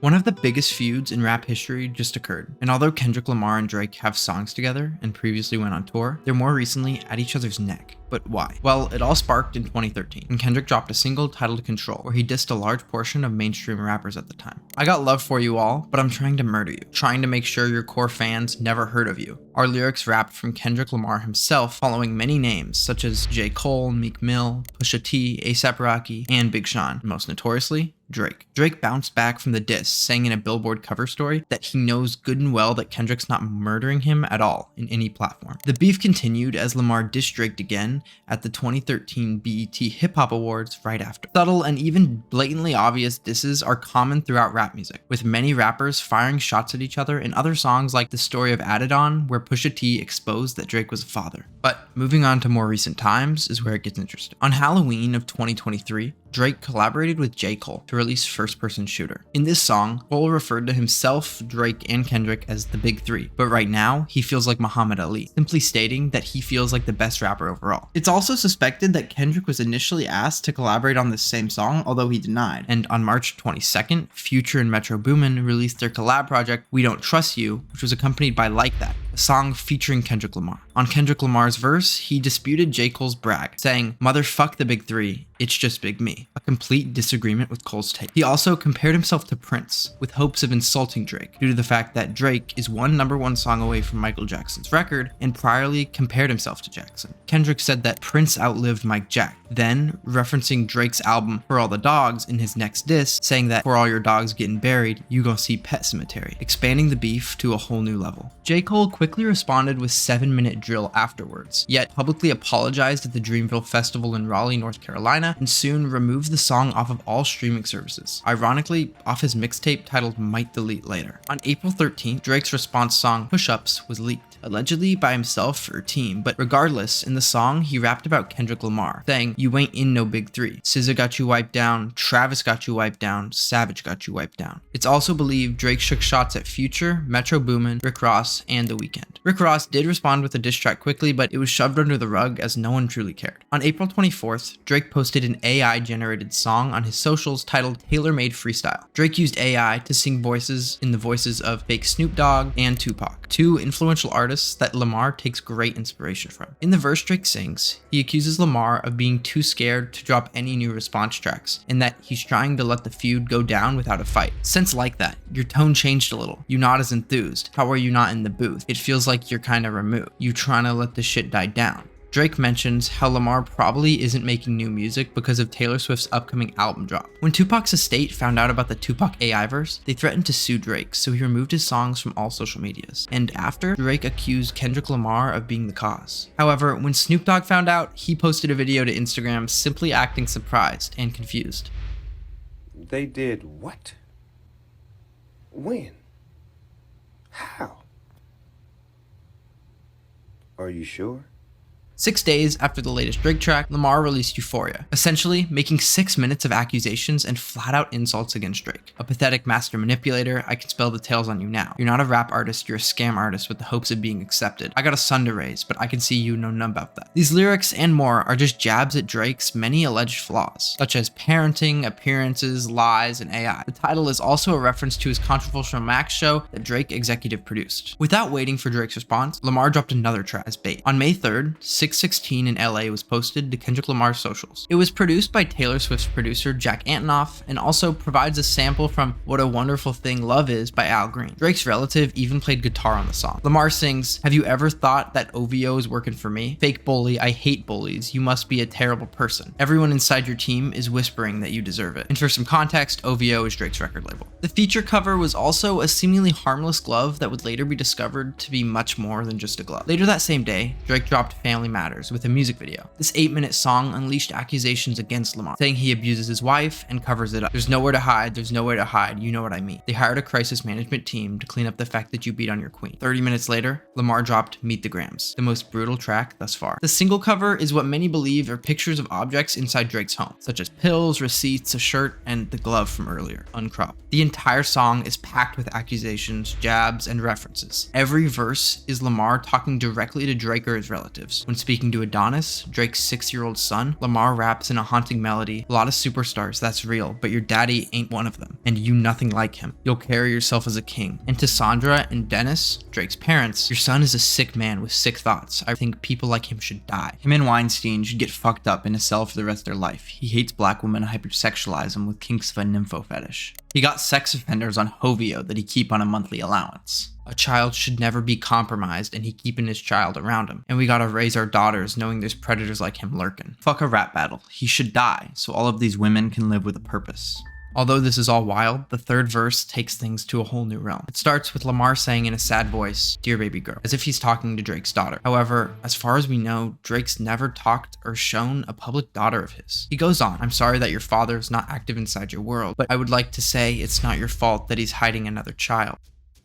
One of the biggest feuds in rap history just occurred, and although Kendrick Lamar and Drake have songs together and previously went on tour, they're more recently at each other's neck. But why? Well, it all sparked in 2013, when Kendrick dropped a single titled Control, where he dissed a large portion of mainstream rappers at the time. I got love for you all, but I'm trying to murder you, trying to make sure your core fans never heard of you. Our lyrics rapped from Kendrick Lamar himself, following many names such as J. Cole, Meek Mill, Pusha T, A$AP Rocky, and Big Sean, and most notoriously, Drake. Drake bounced back from the diss, saying in a Billboard cover story that he knows good and well that Kendrick's not murdering him at all in any platform. The beef continued as Lamar dissed Drake again at the 2013 BET Hip Hop Awards right after. Subtle and even blatantly obvious disses are common throughout rap music, with many rappers firing shots at each other in other songs like The Story of Adidon, where Pusha T exposed that Drake was a father. But moving on to more recent times is where it gets interesting. On Halloween of 2023, Drake collaborated with J. Cole to release First Person Shooter. In this song, Cole referred to himself, Drake, and Kendrick as the Big Three, but right now, he feels like Muhammad Ali, simply stating that he feels like the best rapper overall. It's also suspected that Kendrick was initially asked to collaborate on this same song, although he denied. And on March 22nd, Future and Metro Boomin released their collab project, We Don't Trust You, which was accompanied by Like That, a song featuring Kendrick Lamar. On Kendrick Lamar's verse, he disputed J. Cole's brag, saying, "Motherfuck the Big Three, it's just Big Me," a complete disagreement with Cole's take. He also compared himself to Prince, with hopes of insulting Drake, due to the fact that Drake is one #1 song away from Michael Jackson's record, and priorly compared himself to Jackson. Kendrick said that Prince outlived Mike Jack, then referencing Drake's album For All the Dogs in his next diss, saying that for all your dogs getting buried, you gon' see Pet Cemetery, expanding the beef to a whole new level. J. Cole quickly responded with 7-minute drill afterwards, yet publicly apologized at the Dreamville Festival in Raleigh, North Carolina, and soon removed the song off of all streaming services, ironically off his mixtape titled Might Delete Later. On April 13th, Drake's response song Push Ups was leaked, allegedly by himself or team, but regardless, in the song he rapped about Kendrick Lamar, saying, "You ain't in no Big Three. SZA got you wiped down, Travis got you wiped down, Savage got you wiped down." It's also believed Drake shook shots at Future, Metro Boomin, Rick Ross, and The Weeknd. Rick Ross did respond with a diss track quickly, but it was shoved under the rug as no one truly cared. On April 24th, Drake posted an AI-generated song on his socials titled Tailor Made Freestyle. Drake used AI to sing voices in the voices of fake Snoop Dogg and Tupac, two influential artists that Lamar takes great inspiration from. In the verse Drake sings, he accuses Lamar of being too scared to drop any new response tracks, and that he's trying to let the feud go down without a fight. Since Like That, your tone changed a little. You not as enthused. How are you not in the booth? It feels like you're kinda removed. You trying to let the shit die down. Drake mentions how Lamar probably isn't making new music because of Taylor Swift's upcoming album drop. When Tupac's estate found out about the Tupac AI verse, they threatened to sue Drake, so he removed his songs from all social medias. And after, Drake accused Kendrick Lamar of being the cause. However, when Snoop Dogg found out, he posted a video to Instagram simply acting surprised and confused. They did what? When? How? Are you sure? 6 days after the latest Drake track, Lamar released Euphoria, essentially making 6 minutes of accusations and flat-out insults against Drake. A pathetic master manipulator, I can spell the tales on you now. You're not a rap artist, you're a scam artist with the hopes of being accepted. I got a son to raise, but I can see you know none about that. These lyrics and more are just jabs at Drake's many alleged flaws, such as parenting, appearances, lies, and AI. The title is also a reference to his controversial Max show that Drake executive produced. Without waiting for Drake's response, Lamar dropped another track as bait. On May 3rd, 616 in LA was posted to Kendrick Lamar's socials. It was produced by Taylor Swift's producer Jack Antonoff and also provides a sample from What a Wonderful Thing Love Is by Al Green. Drake's relative even played guitar on the song. Lamar sings, "Have you ever thought that OVO is working for me? Fake bully, I hate bullies. You must be a terrible person. Everyone inside your team is whispering that you deserve it." And for some context, OVO is Drake's record label. The feature cover was also a seemingly harmless glove that would later be discovered to be much more than just a glove. Later that same day, Drake dropped Family Matters with a music video. This 8-minute song unleashed accusations against Lamar, saying he abuses his wife and covers it up. There's nowhere to hide, there's nowhere to hide, you know what I mean. They hired a crisis management team to clean up the fact that you beat on your queen. 30 minutes later, Lamar dropped Meet the Grams, the most brutal track thus far. The single cover is what many believe are pictures of objects inside Drake's home, such as pills, receipts, a shirt, and the glove from earlier, uncropped. The entire song is packed with accusations, jabs, and references. Every verse is Lamar talking directly to Drake or his relatives. When speaking to Adonis, Drake's 6-year-old son, Lamar raps in a haunting melody, "A lot of superstars, that's real, but your daddy ain't one of them, and you nothing like him. You'll carry yourself as a king." And to Sandra and Dennis, Drake's parents, "Your son is a sick man with sick thoughts. I think people like him should die. Him and Weinstein should get fucked up in a cell for the rest of their life. He hates black women and hypersexualize them with kinks of a nympho fetish. He got sex offenders on Hovio that he keep on a monthly allowance. A child should never be compromised and he keeping his child around him. And we gotta raise our daughters knowing there's predators like him lurking. Fuck a rap battle. He should die so all of these women can live with a purpose." Although this is all wild, the third verse takes things to a whole new realm. It starts with Lamar saying in a sad voice, "Dear baby girl," as if he's talking to Drake's daughter. However, as far as we know, Drake's never talked or shown a public daughter of his. He goes on, "I'm sorry that your father is not active inside your world, but I would like to say it's not your fault that he's hiding another child."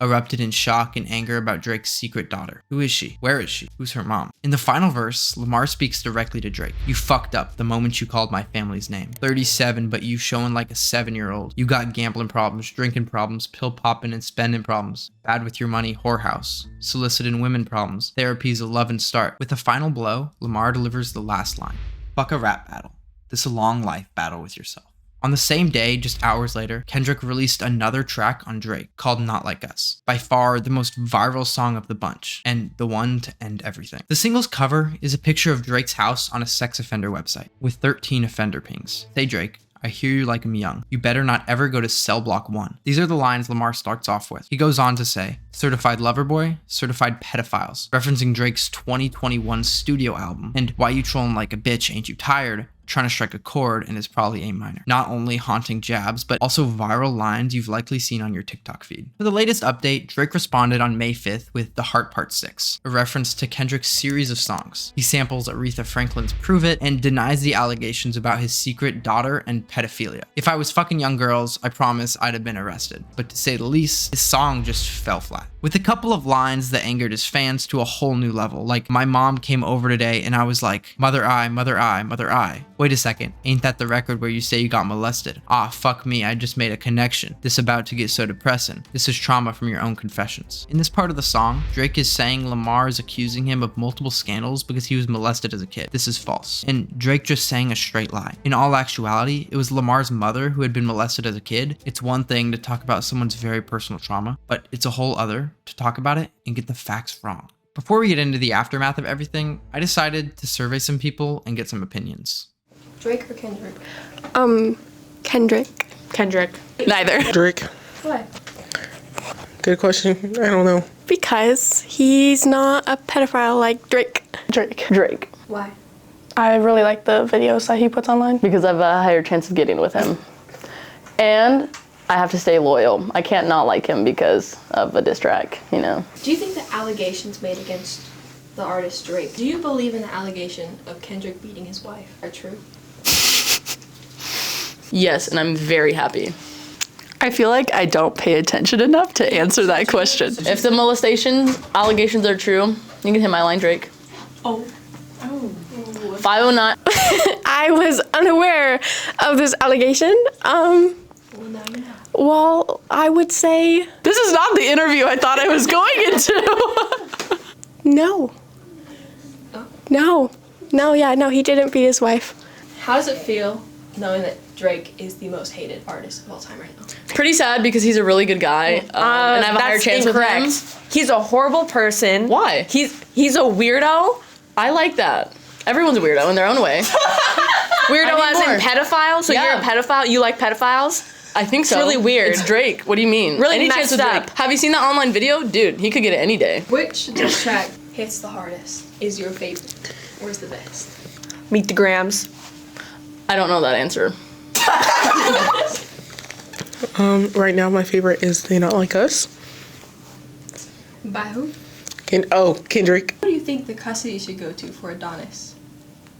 Erupted in shock and anger about Drake's secret daughter. Who is she? Where is she? Who's her mom? In the final verse, Lamar speaks directly to Drake. "You fucked up the moment you called my family's name. 37, but you showing like a 7-year-old. You got gambling problems, drinking problems, pill popping and spending problems. Bad with your money, whorehouse. Soliciting women problems. Therapy's a love and start." With a final blow, Lamar delivers the last line. "Fuck a rap battle. This a long life battle with yourself." On the same day, just hours later, Kendrick released another track on Drake called Not Like Us, by far the most viral song of the bunch, and the one to end everything. The single's cover is a picture of Drake's house on a sex offender website, with 13 offender pings. "Say Drake, I hear you like him young. You better not ever go to cell block 1. These are the lines Lamar starts off with. He goes on to say, "Certified lover boy, certified pedophiles," referencing Drake's 2021 studio album, and "Why you trolling like a bitch, ain't you tired?" Trying to strike a chord and is probably A minor. Not only haunting jabs, but also viral lines you've likely seen on your TikTok feed. For the latest update, Drake responded on May 5th with The Heart Part 6, a reference to Kendrick's series of songs. He samples Aretha Franklin's Prove It and denies the allegations about his secret daughter and pedophilia. "If I was fucking young girls, I promise I'd have been arrested." But to say the least, his song just fell flat. With a couple of lines that angered his fans to a whole new level, like, "My mom came over today and I was like, mother I, mother I, mother I. Wait a second, ain't that the record where you say you got molested? Ah, fuck me, I just made a connection. This about to get so depressing. This is trauma from your own confessions." In this part of the song, Drake is saying Lamar is accusing him of multiple scandals because he was molested as a kid. This is false. And Drake just sang a straight lie. In all actuality, it was Lamar's mother who had been molested as a kid. It's one thing to talk about someone's very personal trauma, but it's a whole other to talk about it and get the facts wrong. Before we get into the aftermath of everything, I decided to survey some people and get some opinions. Drake or Kendrick? Kendrick. Kendrick. Neither. Drake. Why? Good question. I don't know. Because he's not a pedophile like Drake. Drake. Why? I really like the videos that he puts online. Because I have a higher chance of getting with him. And I have to stay loyal. I can't not like him because of a diss track, you know. Do you think the allegations made against the artist Drake, do you believe in the allegation of Kendrick beating his wife are true? Yes, and I'm very happy. I feel like I don't pay attention enough to answer that question. If the molestation allegations are true, you can hit my line, Drake. Oh. 509. I was unaware of this allegation. Well, now you know. Well, I would say This is not the interview I thought I was going into. no. Oh. No, he didn't beat his wife. How does it feel knowing that Drake is the most hated artist of all time right now? Pretty sad because he's a really good guy. And I have a higher chance with him. He's a horrible person. Why? He's a weirdo. I like that. Everyone's a weirdo in their own way. Weirdo I need as more. in pedophile? So Yeah. you're a pedophile? You like pedophiles? I think so. It's really weird. It's Drake. What do you mean? Really Any messed chance with Drake. up. Have you seen that online video? Dude, he could get it any day. Which diss track hits the hardest? Is your favorite? Where's the best? Meet the Grams. I don't know that answer. Right now my favorite is They Not Like Us. By who? Kendrick. Who do you think the custody should go to for Adonis?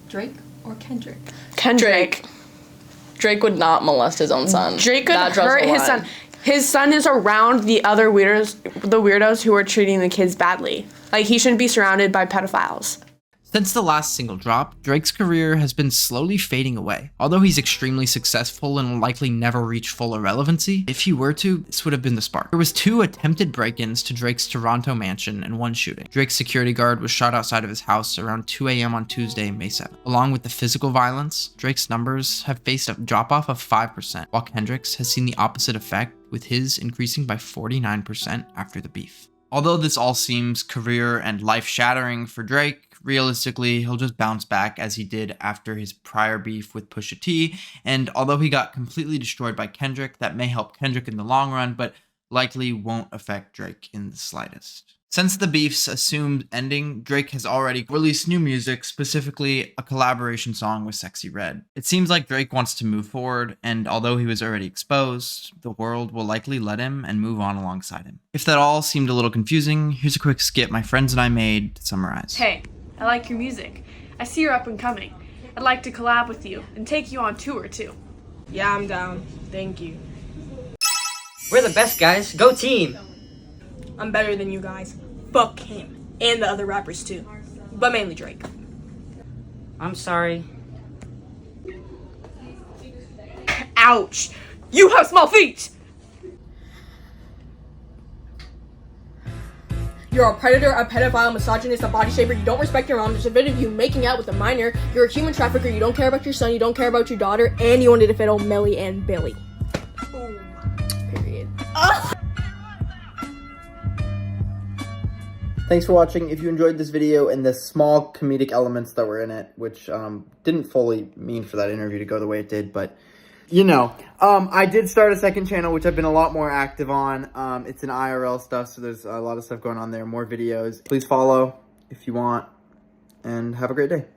Drake or Kendrick? Drake. Drake would not molest his own son. Drake could That draws hurt the his line. son. His son is around the other weirdos who are treating the kids badly. Like, he shouldn't be surrounded by pedophiles. Since the last single drop, Drake's career has been slowly fading away. Although he's extremely successful and will likely never reach full irrelevancy, if he were to, this would have been the spark. There was 2 attempted break-ins to Drake's Toronto mansion and 1 shooting. Drake's security guard was shot outside of his house around 2 a.m. on Tuesday, May 7th. Along with the physical violence, Drake's numbers have faced a drop-off of 5%, while Kendrick's has seen the opposite effect, with his increasing by 49% after the beef. Although this all seems career and life-shattering for Drake, realistically, he'll just bounce back as he did after his prior beef with Pusha T, and although he got completely destroyed by Kendrick, that may help Kendrick in the long run, but likely won't affect Drake in the slightest. Since the beef's assumed ending, Drake has already released new music, specifically a collaboration song with Sexy Red. It seems like Drake wants to move forward, and although he was already exposed, the world will likely let him and move on alongside him. If that all seemed a little confusing, here's a quick skit my friends and I made to summarize. Hey, I like your music. I see you're up and coming. I'd like to collab with you and take you on tour too. Yeah, I'm down. Thank you. We're the best, guys. Go team! I'm better than you guys. Fuck him. And the other rappers too. But mainly Drake. I'm sorry. Ouch! You have small feet! You're a predator, a pedophile, misogynist, a body shaper, you don't respect your mom, there's a video of you making out with a minor, you're a human trafficker, you don't care about your son, you don't care about your daughter, and you wanted to fiddle Melly and Billy. Boom. Period. Thanks for watching. If you enjoyed this video and the small comedic elements that were in it, which didn't fully mean for that interview to go the way it did, but you know, I did start a second channel, which I've been a lot more active on. It's an IRL stuff, so there's a lot of stuff going on there, more videos. Please follow if you want, and have a great day.